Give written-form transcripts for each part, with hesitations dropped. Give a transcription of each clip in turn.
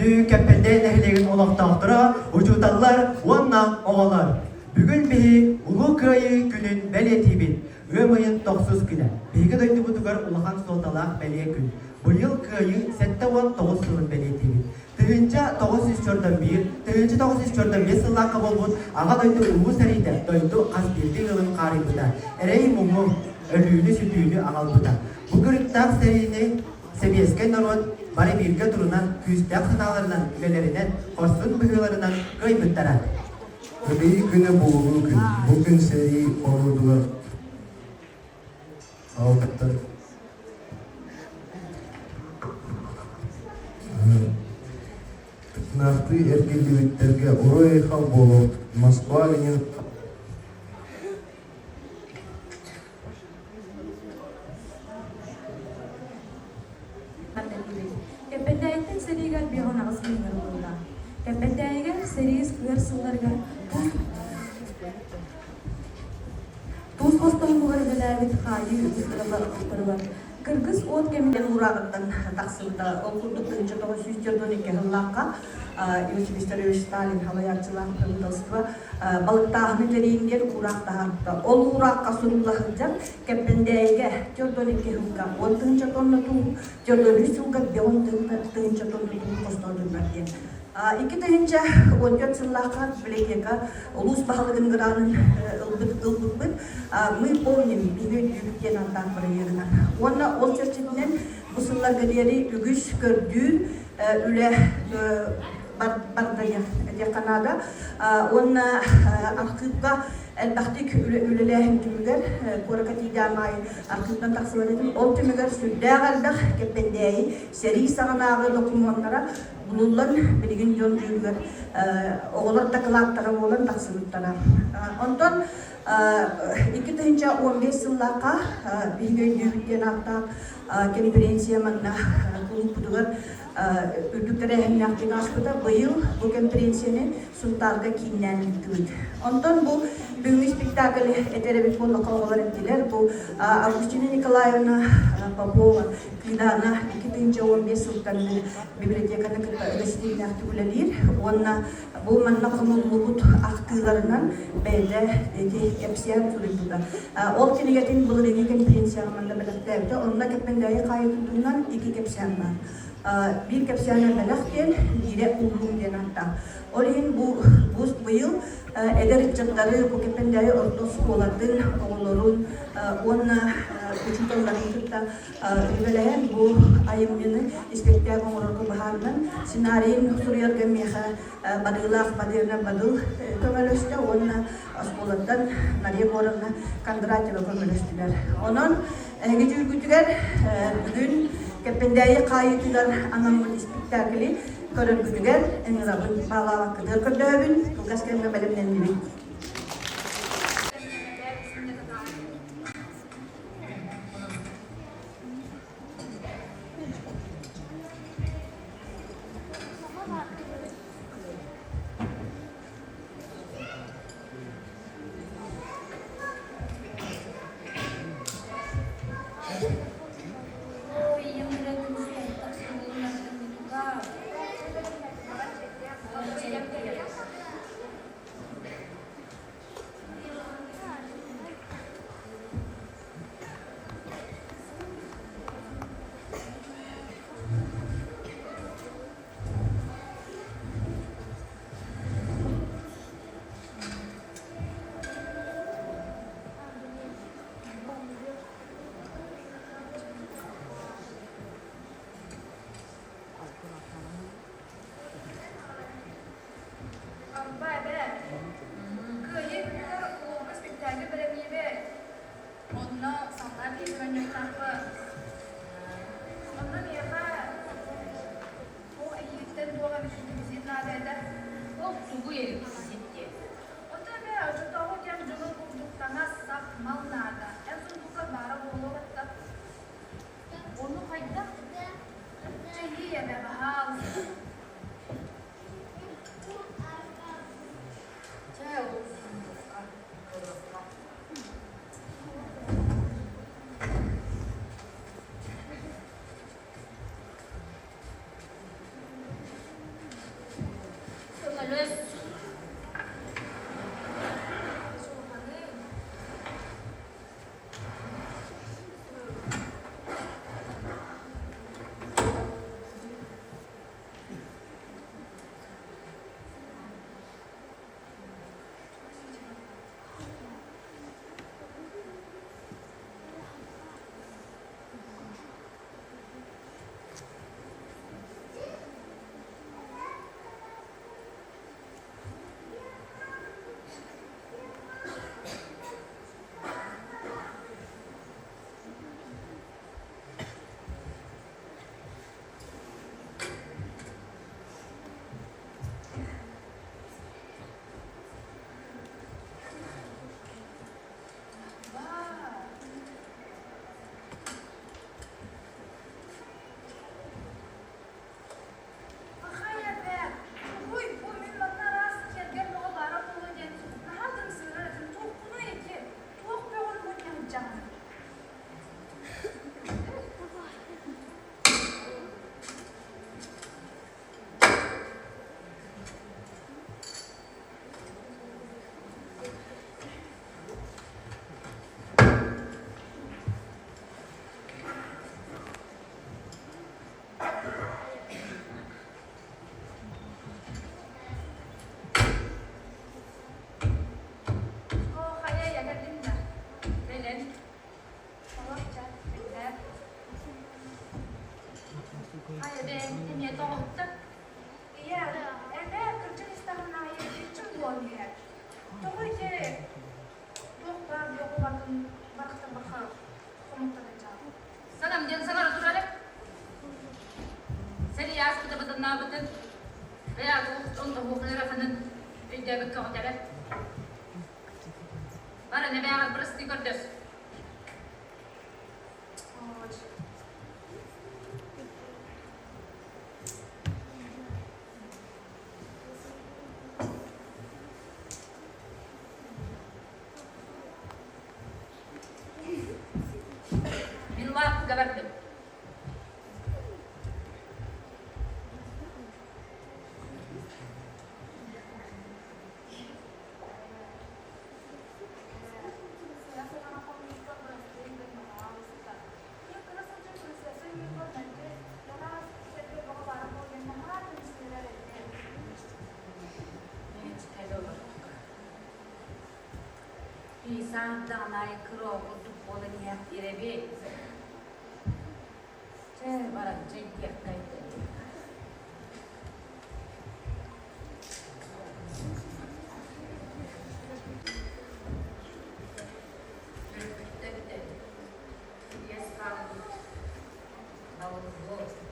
Önü kepende nehirlerin olaktahtır'a ucutallar, ondan oğalar. Bugün bihi Ulu Kırayı günün beletibin. Ömayın 9 güne. Bihi döndü budugar Ulahan Soltalak belye gün. Bu yıl Kırayı 7-9 yılın beletibin. Tığınca 941, tığınca 941 sıllar kabulbun. Ağa döndü Ulu Seride, döndü az bildi yılın karibıda. Ereği mumu, ölüğünü sütüğünü ağalbıda. Bu kırıktak serini seviyesken narod, bari birge durunan küstek sınalarından, ülelerinden, korsun bıhılarından kıymıttaran. Öbeği güne boğulu gün, bugün seri olurdular. Altta. Nahtı erkekliliklerge oraya hal bolu, Moskva ginen Kependayten serigal bihona asmingar bolla. Kependayga seris versiyonlarga tuz postan muharebelerde hali üstüne Kırgız ot gemiden uğrağından taksımda okurduklarınca 912 yıllarca Yosif Vissarionovich Stalin halayakçılar kırıldığı balık tahminlerinden uğrak dağıttı. Ol uğrakka sunulahınca kependeyge 12 yılga 10. tonla tuğ, 13 yılga 10. tonla tuğ postordurlar diye. İki tığınca 14 yıllarca bilekega ulus bahalıgın gıranın ılbıt мы помним бигөй дүгүттен антак бір егінен. Оны ол черчетінен бұсылар гәдері үгіш көрдүү үлі бардайы деканада. Оны арқыпқа әлбәқтік үліләхін түмігер, көрекет идамай арқыптан тақсылар едім. Ол түмігер сүрдәғ әлбәқ кеппендейі, сәрі сағынағы документара бұлылан білген жон жүргер. Оғылар тақылаттары болан тақсылыттара. Онтан İki tığınca 15 yıllarca bilgi düğütten hatta konferansiya manna kulüpler ülkelere hem yaptığını aşkıda bu yıl bu konferansiyanın sultarga kinlendiği. Ondan bu büyük spektakl eterek konular kavgalar ettiler. Bu Avgustina Nikolayevna Popova Kidana iki tığınca 15 sultanın bibliotekada gösterdiğini aktiviteler. Ona bu manna kamulubut aktılarından belli hepsiyen turuydu. Ol kiniyetin bu rengi konferansiya manna belirtti. Onda kependaya kayıtından iki kepsiyan var. Bir kepsiyana belirtti, diğeri ulumden hatta. Orayın bu yıl ederitçatları bu kependaya ortoskoladın oğulların ona uçutanların tutta üveleyen bu ayımını ispektiya kongrarı baharından sinariyin suriyar gemiha badılak badirna badıl kömelöste ona askoladın nariye borana kandıratçıla kömelöstüler. Onun geçir gütüger bugün kependaya kayıtılar anamın ispektakli Körün gütüger, en rabın bağlamak kıdır kördöbün, kılgaskenme belimden gibi. Res. Salam diyan sa karatura le. Seni yas kita betul na betul. Kaya aku untuk bukan kanan ide bekau jalan. Bara ne beagat bersti kordes. Gabardım. İnsan danayı kırı okutup onu yaptırabil. Barang cengkeh kaitu. Betul. Dia sekarang tahun 2.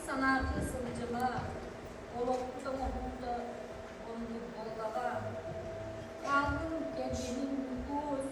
Sanatı sılıcıma, olukta muhumda, onluk bolgağa, kalbim kendinin nüfus.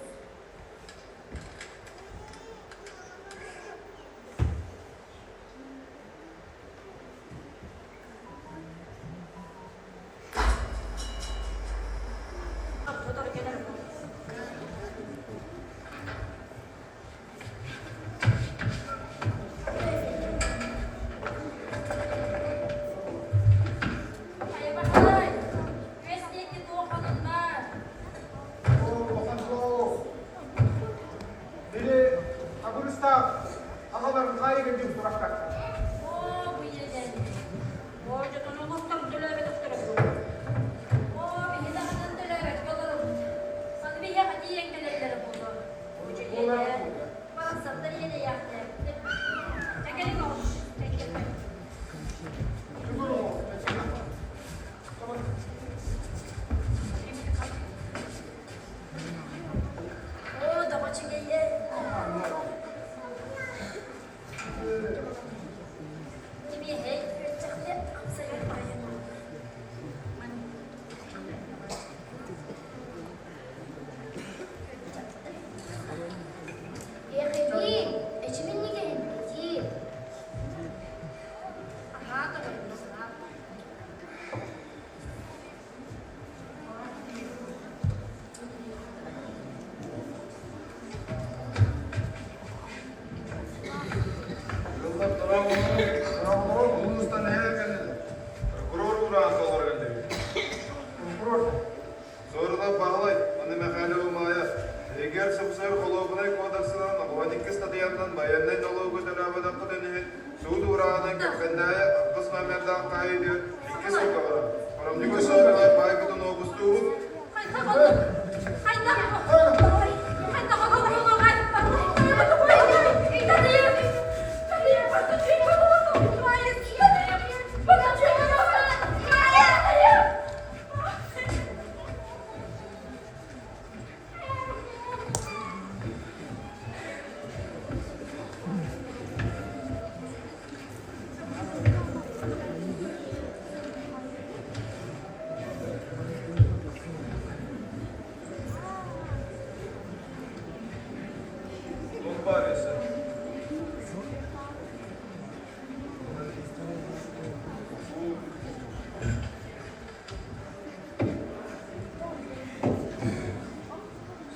Sorular bağlay, onu mekale olmaya. Eğer Sıpsar Kolobunay Kodaksı'ndan, Avanikki Stadiyan'dan, Bayanay Nalogu Dönavadan Kıdönühün, Suudi Urağı'nın Köpkendaya, Kısma Merdan Kayıdiyor, İki soka var. Paramcık sorular, Baykı'dan Augustu'nun, Baresi.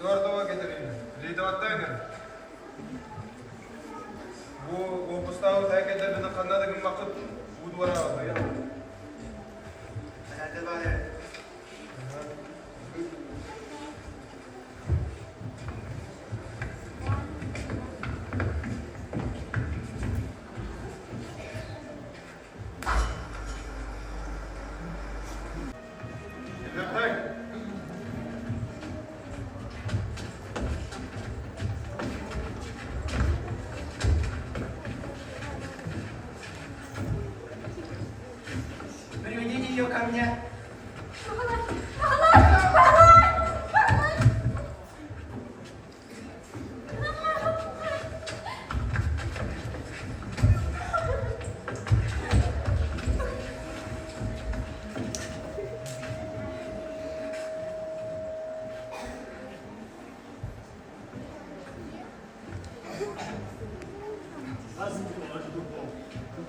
Zordova getireyim. Lidavat'taydı. Bu Mustafa Teke'de beni kanadığım vakit bu duvara aldı ya. Hadi bari. Lidavat'taydı. Приведите ее ко мне.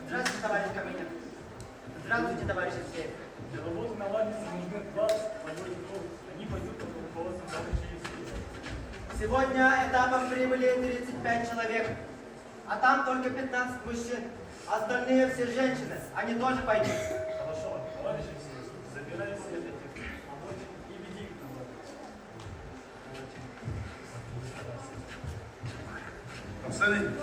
Здравствуйте, товарищ Каменев. Здравствуйте, товарищ Алексеев. Для работы наладиться нужны 20 майориков. Они пойдут под руководством товарища Евсеева. Сегодня этапом прибыли 35 человек, а там только 15 мужчин. Остальные все женщины, они тоже пойдут. Хорошо, товарищ Евсеев, забирай всех этих рабочих и веди их на лодку. Абсолютно.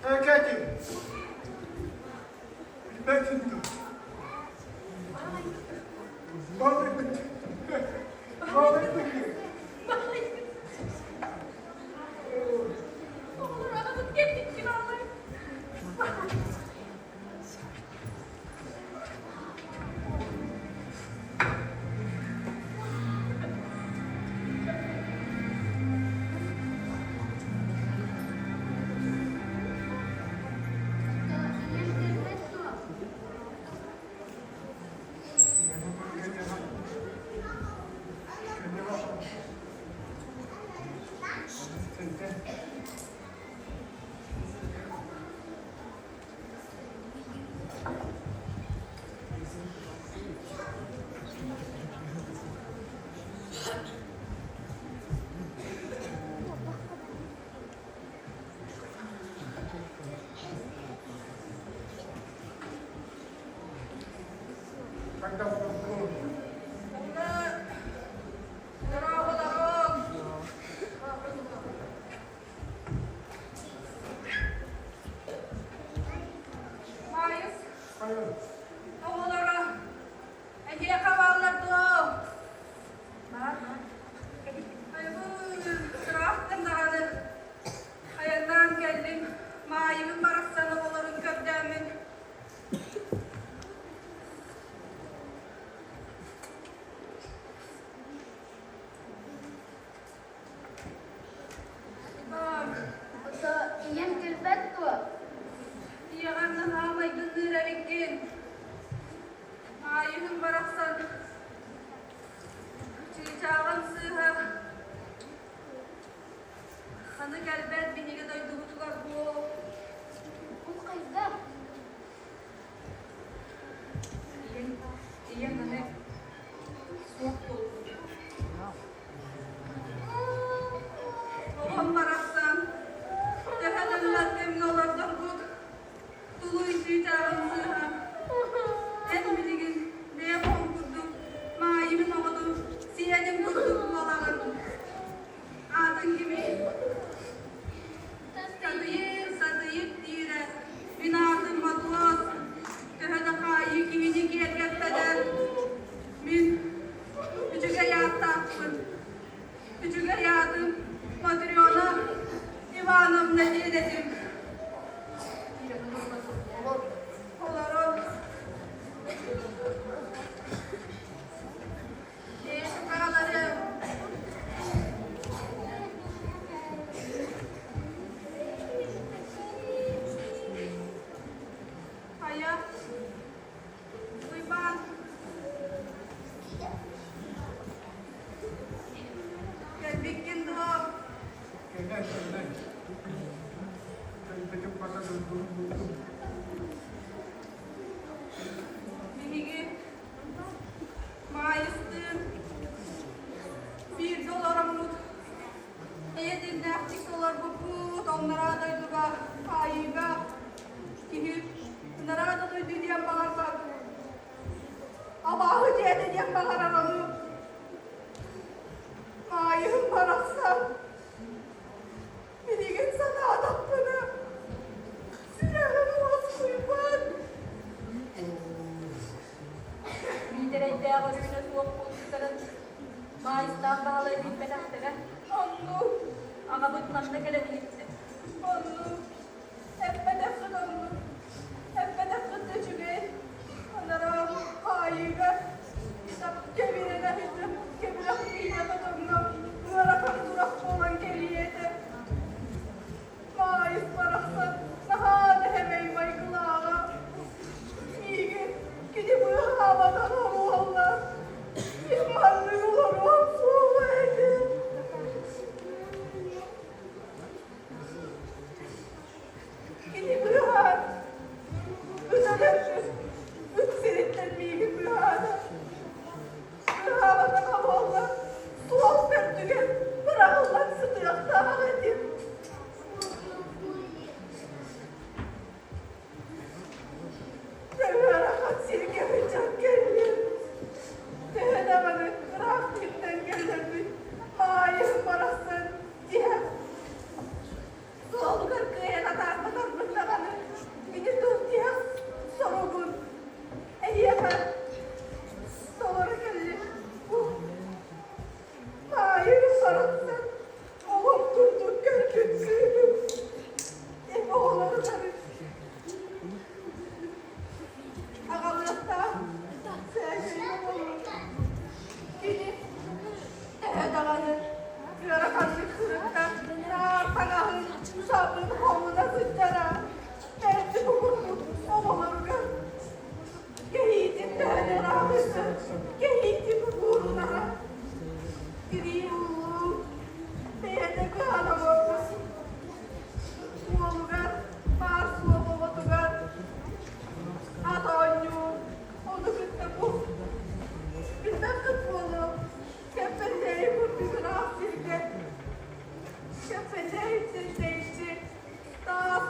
Erkekim. Ben şimdi. Silahım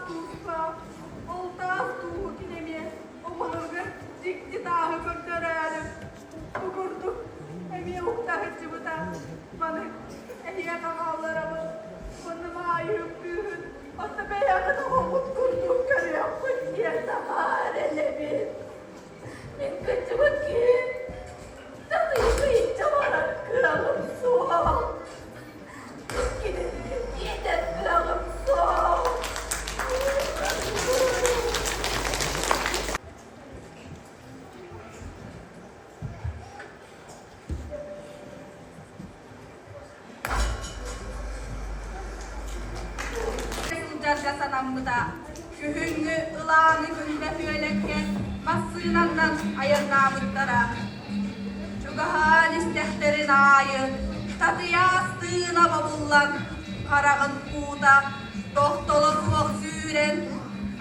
tuğsa, oltağız tuğu kinemi, oğulurgu dikti dağı göndörelim. Bugurduk, emi uktahıcı bu da, bana ehiye kakavlarımı, bunu mayıp büyün, hatta beyanı da umut kurduk görüyor, bu diye daha elemin. Min kıçımı ki, tatıyı kıyınca bana kralım soğuk. Gidin, gidin kralım soğuk. Sıcakta sanamlıda, kühüngü, ılağını günde füyelekken, bassığınandan ayırnamıtlara. Çugahan isteklerin ayı, tadı yastığına babullan, karağın kuğda, dohtolu soğuk süren,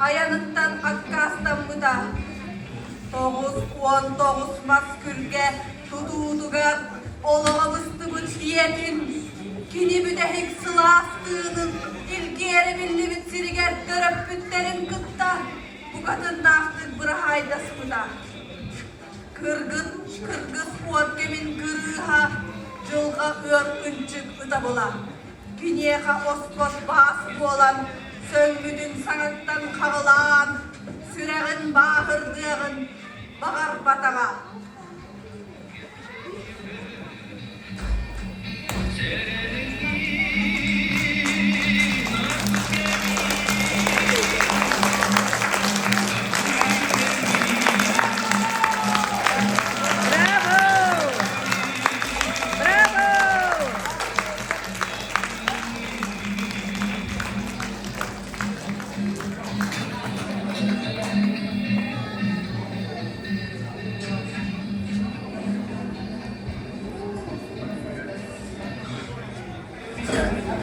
ayanıttan akkastan mıda. 9-19 maskürge, tutuğudugar, olağımızdı bu çiyetin, kini büdehik sılastığının, ilgiyeri billi bitsiriger görüp bütlerin kıtta, bu kadın dağıttık bırahaydası mıda. Kırgız orkemin kırıha, jılga örkünçük ıda bola. Günyeha oskot bası olan, söngüdün sanattan kağılan, süreğin bağırdığın, bağır batağa.